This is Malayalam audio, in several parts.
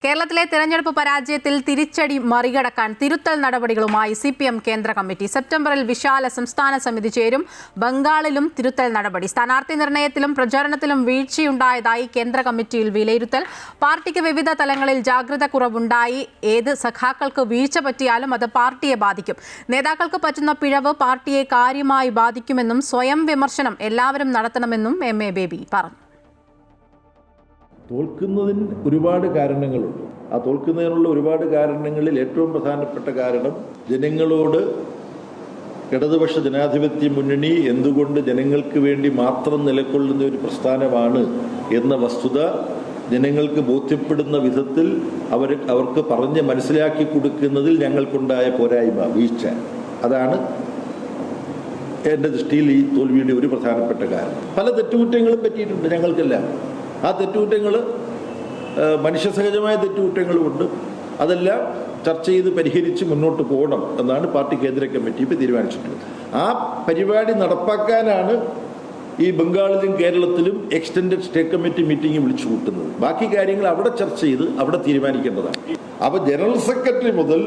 കേരളത്തിലെ തെരഞ്ഞെടുപ്പ് പരാജയത്തിൽ തിരിച്ചടി മറികടക്കാൻ തിരുത്തൽ നടപടികളുമായി CPM കേന്ദ്ര കമ്മിറ്റി. സെപ്റ്റംബറിൽ വിശാല സംസ്ഥാന സമിതി ചേരും. ബംഗാളിലും തിരുത്തൽ നടപടി. സ്ഥാനാർത്ഥി നിർണയത്തിലും പ്രചാരണത്തിലും വീഴ്ചയുണ്ടായതായി കേന്ദ്ര കമ്മിറ്റിയിൽ വിലയിരുത്തൽ. പാർട്ടിക്ക് വിവിധ തലങ്ങളിൽ ജാഗ്രത കുറവുണ്ടായി. ഏത് സഖാക്കൾക്ക് വീഴ്ച പറ്റിയാലും അത് പാർട്ടിയെ ബാധിക്കും. നേതാക്കൾക്ക് പറ്റുന്ന പിഴവ് പാർട്ടിയെ കാര്യമായി ബാധിക്കുമെന്നും സ്വയം വിമർശനം എല്ലാവരും നടത്തണമെന്നും MA ബേബി പറഞ്ഞു. തോൽക്കുന്നതിന് ഒരുപാട് കാരണങ്ങളുണ്ട്. ആ തോൽക്കുന്നതിനുള്ള ഒരുപാട് കാരണങ്ങളിൽ ഏറ്റവും പ്രധാനപ്പെട്ട കാരണം ജനങ്ങളോട് ഇടതുപക്ഷ ജനാധിപത്യ മുന്നണി എന്തുകൊണ്ട് ജനങ്ങൾക്ക് വേണ്ടി മാത്രം നിലകൊള്ളുന്ന ഒരു പ്രസ്ഥാനമാണ് എന്ന വസ്തുത ജനങ്ങൾക്ക് ബോധ്യപ്പെടുന്ന വിധത്തിൽ അവർക്ക് പറഞ്ഞ് മനസ്സിലാക്കി കൊടുക്കുന്നതിൽ ഞങ്ങൾക്കുണ്ടായ പോരായ്മ, വീഴ്ച, അതാണ് എൻ്റെ ദൃഷ്ടിയിൽ ഈ തോൽവിയുടെ ഒരു പ്രധാനപ്പെട്ട കാരണം. പല തെറ്റുകുറ്റങ്ങളും പറ്റിയിട്ടുണ്ട് ഞങ്ങൾക്കെല്ലാം. ആ തെറ്റുകുറ്റങ്ങൾ മനുഷ്യസഹജമായ തെറ്റുകുറ്റങ്ങളുമുണ്ട്. അതെല്ലാം ചർച്ച ചെയ്ത് പരിഹരിച്ച് മുന്നോട്ട് പോകണം എന്നാണ് പാർട്ടി കേന്ദ്ര കമ്മിറ്റി ഇപ്പോൾ തീരുമാനിച്ചിട്ടുള്ളത്. ആ പരിപാടി നടപ്പാക്കാനാണ് ഈ ബംഗാളിലും കേരളത്തിലും എക്സ്റ്റൻഡഡ് സ്റ്റേറ്റ് കമ്മിറ്റി മീറ്റിംഗ് വിളിച്ചു കൂട്ടുന്നത്. ബാക്കി കാര്യങ്ങൾ അവിടെ ചർച്ച ചെയ്ത് അവിടെ തീരുമാനിക്കേണ്ടതാണ്. അപ്പോൾ ജനറൽ സെക്രട്ടറി മുതൽ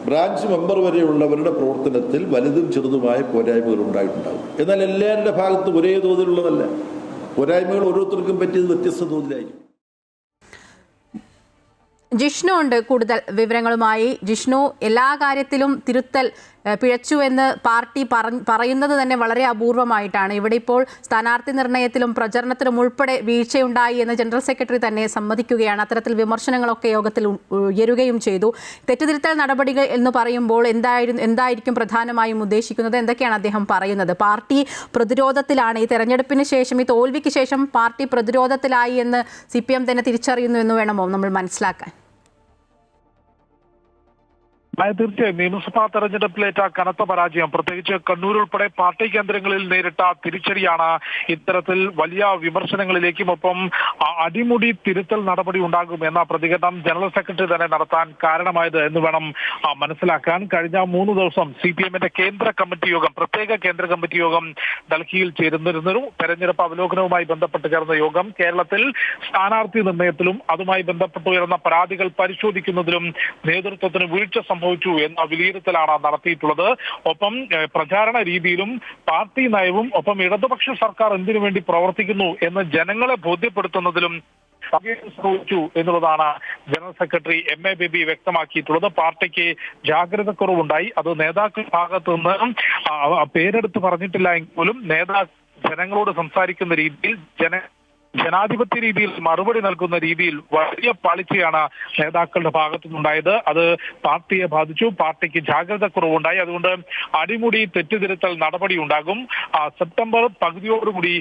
ബ്രാഞ്ച് മെമ്പർ വരെയുള്ളവരുടെ പ്രവർത്തനത്തിൽ വലുതും ചെറുതുമായ പോരായ്മകൾ ഉണ്ടായിട്ടുണ്ടാകും. എന്നാൽ എല്ലാവരുടെ ഭാഗത്തും ഒരേ തോതിലുള്ളതല്ല. പോരായ്മകൾ ഓരോരുത്തർക്കും പറ്റിയത് വ്യത്യസ്ത തോതിലായിരിക്കും. ജിഷ്ണു ഉണ്ട് കൂടുതൽ വിവരങ്ങളുമായി. ജിഷ്ണു, എല്ലാ കാര്യത്തിലും തിരുത്തൽ പിഴച്ചുവെന്ന് പാർട്ടി പറയുന്നത് തന്നെ വളരെ അപൂർവമായിട്ടാണ്. ഇവിടെ ഇപ്പോൾ സ്ഥാനാർത്ഥി നിർണയത്തിലും പ്രചരണത്തിലും ഉൾപ്പെടെ വീഴ്ചയുണ്ടായി എന്ന് ജനറൽ സെക്രട്ടറി തന്നെ സമ്മതിക്കുകയാണ്. അത്തരത്തിൽ വിമർശനങ്ങളൊക്കെ യോഗത്തിൽ ഉയരുകയും ചെയ്തു. തെറ്റുതിരുത്തൽ നടപടികൾ എന്ന് പറയുമ്പോൾ എന്തായിരിക്കും പ്രധാനമായും ഉദ്ദേശിക്കുന്നത്? എന്തൊക്കെയാണ് അദ്ദേഹം പറയുന്നത്? പാർട്ടി പ്രതിരോധത്തിലാണ്. ഈ തെരഞ്ഞെടുപ്പിന് ശേഷം, ഈ തോൽവിക്ക് ശേഷം പാർട്ടി പ്രതിരോധത്തിലായി എന്ന് CPM തന്നെ തിരിച്ചറിയുന്നു എന്ന് വേണമോ നമ്മൾ മനസ്സിലാക്കാൻ? തീർച്ചയായും നിയമസഭാ തെരഞ്ഞെടുപ്പിലേറ്റ കനത്ത പരാജയം, പ്രത്യേകിച്ച് കണ്ണൂർ ഉൾപ്പെടെ പാർട്ടി കേന്ദ്രങ്ങളിൽ നേരിട്ട തിരിച്ചടിയാണ് ഇത്തരത്തിൽ വലിയ വിമർശനങ്ങളിലേക്കും ഒപ്പം അടിമുടി തിരുത്തൽ നടപടി ഉണ്ടാകും എന്ന പ്രതികരണം ജനറൽ സെക്രട്ടറി തന്നെ നടത്താൻ കാരണമായത് എന്ന് വേണം മനസ്സിലാക്കാൻ. കഴിഞ്ഞ 3 ദിവസം CPM-ന്റെ കേന്ദ്ര കമ്മിറ്റി യോഗം, പ്രത്യേക കേന്ദ്ര കമ്മിറ്റി യോഗം ഡൽഹിയിൽ ചേരുന്നിരുന്നു. തെരഞ്ഞെടുപ്പ് അവലോകനവുമായി ബന്ധപ്പെട്ട് ചേർന്ന യോഗം കേരളത്തിൽ സ്ഥാനാർത്ഥി നിർണയത്തിലും അതുമായി ബന്ധപ്പെട്ട് ഉയർന്ന പരാതികൾ പരിശോധിക്കുന്നതിലും നേതൃത്വത്തിന് വീഴ്ച സംഭവിച്ചു എന്ന വിലയിരുത്തലാണ് നടത്തിയിട്ടുള്ളത്. ഒപ്പം പ്രചാരണ രീതിയിലും പാർട്ടി നയവും ഒപ്പം ഇടതുപക്ഷ സർക്കാർ എന്തിനു വേണ്ടി പ്രവർത്തിക്കുന്നു എന്ന് ജനങ്ങളെ ബോധ്യപ്പെടുത്തുന്നതിലും സംഭവിച്ചു എന്നുള്ളതാണ് ജനറൽ സെക്രട്ടറി MA ബേബി വ്യക്തമാക്കിയിട്ടുള്ളത്. പാർട്ടിക്ക് ജാഗ്രത കുറവുണ്ടായി. അത് നേതാക്കൾ ഭാഗത്തു നിന്ന് പേരെടുത്ത് പറഞ്ഞിട്ടില്ല എങ്കിലും ജനങ്ങളോട് സംസാരിക്കുന്ന രീതിയിൽ ജനാധിപത്യ രീതിയിൽ മറുപടി നൽകുന്ന രീതിയിൽ വലിയ പാളിച്ചയാണ് നേതാക്കളുടെ ഭാഗത്തുനിന്നുണ്ടായത്. അത് പാർട്ടിയെ ബാധിച്ചു. പാർട്ടിക്ക് ജാഗ്രത കുറവുണ്ടായി. അതുകൊണ്ട് അടിമുടി തെറ്റുതിരുത്തൽ നടപടി ഉണ്ടാകും. സെപ്റ്റംബർ പകുതിയോടുകൂടി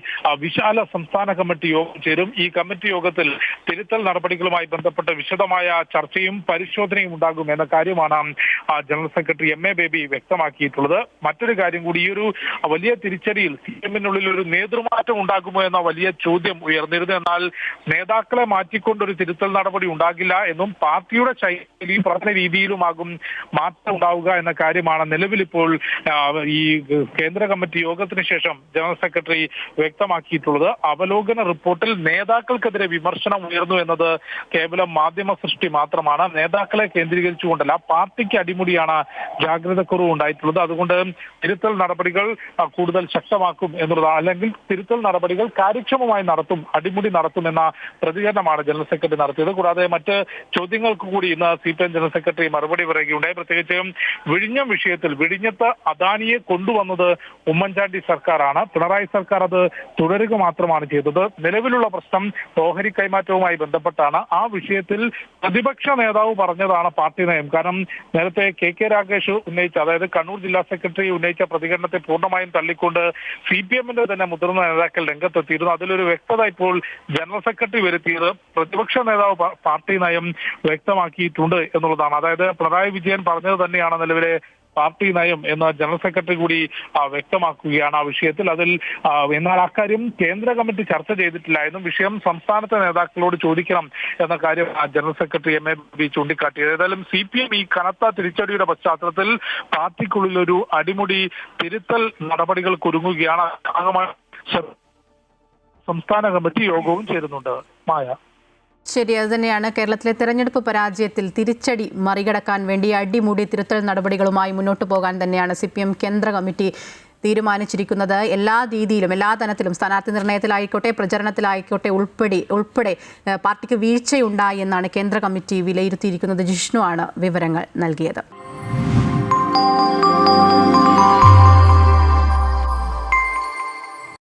വിശാല സംസ്ഥാന കമ്മിറ്റി യോഗം ചേരും. ഈ കമ്മിറ്റി യോഗത്തിൽ തിരുത്തൽ നടപടികളുമായി ബന്ധപ്പെട്ട് വിശദമായ ചർച്ചയും പരിശോധനയും ഉണ്ടാകും എന്ന കാര്യമാണ് ജനറൽ സെക്രട്ടറി MA ബേബി വ്യക്തമാക്കിയിട്ടുള്ളത്. മറ്റൊരു കാര്യം കൂടി, ഈ ഒരു വലിയ തിരിച്ചടിയിൽ CPM-നുള്ളിൽ ഒരു നേതൃമാറ്റം ഉണ്ടാകുമോ എന്ന വലിയ ചോദ്യം ഉയർന്നിരുന്നു. എന്നാൽ നേതാക്കളെ മാറ്റിക്കൊണ്ടൊരു തിരുത്തൽ നടപടി ഉണ്ടാകില്ല എന്നും പാർട്ടിയുടെ ശൈലി പ്രവർത്തന രീതിയിലുമാകും മാറ്റം ഉണ്ടാവുക എന്ന കാര്യമാണ് നിലവിലിപ്പോൾ ഈ കേന്ദ്ര കമ്മിറ്റി യോഗത്തിന് ശേഷം ജനറൽ സെക്രട്ടറി വ്യക്തമാക്കിയിട്ടുള്ളത്. അവലോകന റിപ്പോർട്ടിൽ നേതാക്കൾക്കെതിരെ വിമർശനം ഉയർന്നു എന്നത് കേവലം മാധ്യമ സൃഷ്ടി മാത്രമാണ്. നേതാക്കളെ കേന്ദ്രീകരിച്ചുകൊണ്ടല്ല, പാർട്ടിക്ക് അടിമുടിയാണ് ജാഗ്രതക്കുറവ് ഉണ്ടായിട്ടുള്ളത്. അതുകൊണ്ട് തിരുത്തൽ നടപടികൾ കൂടുതൽ ശക്തമാക്കും എന്നുള്ളതാണ്. അല്ലെങ്കിൽ തിരുത്തൽ നടപടികൾ കാര്യക്ഷമമായി നടത്തും, അടിമുടി നടത്തുമെന്ന പ്രതികരണമാണ് ജനറൽ സെക്രട്ടറി നടത്തിയത്. കൂടാതെ മറ്റ് ചോദ്യങ്ങൾക്ക് കൂടി ഇന്ന് CPM ജനറൽ സെക്രട്ടറി മറുപടി പറയുകയുണ്ടായി. പ്രത്യേകിച്ച് വിഴിഞ്ഞം വിഷയത്തിൽ, വിഴിഞ്ഞത്ത് അദാനിയെ കൊണ്ടുവന്നത് ഉമ്മൻചാണ്ടി സർക്കാരാണ്. പിണറായി സർക്കാർ അത് തുടരുക മാത്രമാണ് ചെയ്തത്. നിലവിലുള്ള പ്രശ്നം ഓഹരി കൈമാറ്റവുമായി ബന്ധപ്പെട്ടാണ്. ആ വിഷയത്തിൽ പ്രതിപക്ഷ നേതാവ് പറഞ്ഞതാണ് പാർട്ടി നയം. കാരണം നേരത്തെ KK രാഗേഷ് ഉന്നയിച്ച, അതായത് കണ്ണൂർ ജില്ലാ സെക്രട്ടറി ഉന്നയിച്ച പ്രതികരണത്തെ പൂർണ്ണമായും തള്ളിക്കൊണ്ട് CPM-ന്റെ തന്നെ മുതിർന്ന നേതാക്കൾ രംഗത്തെത്തിയിരുന്നു. അതിലൊരു വ്യക്തത ഇപ്പോൾ ജനറൽ സെക്രട്ടറി വരുത്തിയത് പ്രതിപക്ഷ നേതാവ് പാർട്ടി നയം വ്യക്തമാക്കിയിട്ടുണ്ട് എന്നുള്ളതാണ്. അതായത് പിണറായി വിജയൻ പറഞ്ഞത് തന്നെയാണ് നിലവിലെ പാർട്ടി നയം എന്ന് ജനറൽ സെക്രട്ടറി കൂടി വ്യക്തമാക്കുകയാണ് ആ വിഷയത്തിൽ. എന്നാൽ അക്കാര്യം കേന്ദ്ര കമ്മിറ്റി ചർച്ച ചെയ്തിട്ടില്ല എന്നും വിഷയം സംസ്ഥാനത്തെ നേതാക്കളോട് ചോദിക്കണം എന്ന കാര്യം ജനറൽ സെക്രട്ടറി MA ബേബി ചൂണ്ടിക്കാട്ടിയത്. ഏതായാലും CPM ഈ കനത്ത തിരിച്ചടിയുടെ പശ്ചാത്തലത്തിൽ പാർട്ടിക്കുള്ളിൽ ഒരു അടിമുടി തിരുത്തൽ നടപടികൾക്ക് ഒരുങ്ങുകയാണ്. സംസ്ഥാന കമ്മിറ്റി യോഗവും ചേരുന്നുണ്ട്. മായ. ശരി, അത് തന്നെയാണ്. കേരളത്തിലെ തെരഞ്ഞെടുപ്പ് പരാജയത്തിൽ തിരിച്ചടി മറികടക്കാൻ വേണ്ടി അടിമുടി തിരുത്തൽ നടപടികളുമായി മുന്നോട്ട് പോകാൻ തന്നെയാണ് CPM കേന്ദ്ര കമ്മിറ്റി തീരുമാനിച്ചിരിക്കുന്നത്. എല്ലാ രീതിയിലും എല്ലാ തലത്തിലും സ്ഥാനാർത്ഥി നിർണയത്തിലായിക്കോട്ടെ പ്രചരണത്തിലായിക്കോട്ടെ ഉൾപ്പെടെ പാർട്ടിക്ക് വീഴ്ചയുണ്ടായി എന്നാണ് കേന്ദ്ര കമ്മിറ്റി വിലയിരുത്തിയിരിക്കുന്നത്. ജിഷ്ണു ആണ് വിവരങ്ങൾ നൽകിയത്.